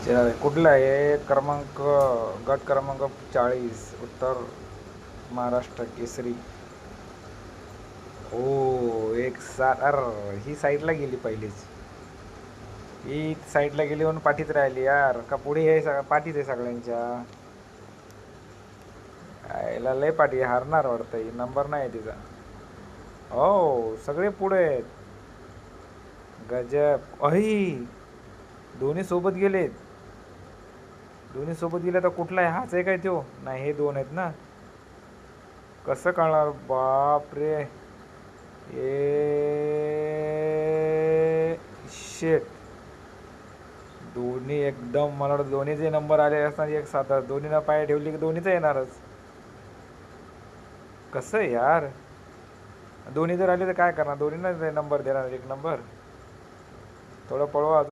कुठला आहे क्रमांक? गट क्रमांक 40, उत्तर महाराष्ट्र केसरी. हो, एक सात. अर, ही साईडला गेली पहिलीच. ही साईडला गेली म्हणून पाठीत राहिली यार. का पुढे हे सगळं पाठीत आहे सगळ्यांच्या. याला लय पाठी हारणार वाटतं. ही नंबर नाही आहे तिचा. हो, सगळे पुढे आहेत. गजब. अही, दोन्ही सोबत गेलेत. दोन्ही सोबत गेले तर कुठला आहे? हाच आहे काय तो? नाही, हे दोन आहेत ना. कसं कळणार? बाप रे. ए शेट. दोन्ही एकदम, मला वाटतं दोन्हीचे नंबर आले असणार एक साथ. दोन्हीला पाय ठेवली की दोन्हीच येणारच. कसं आहे यार? दोन्ही जर आले तर काय करणार? दोन्हीला नंबर देणार एक नंबर. थोडं पळवा.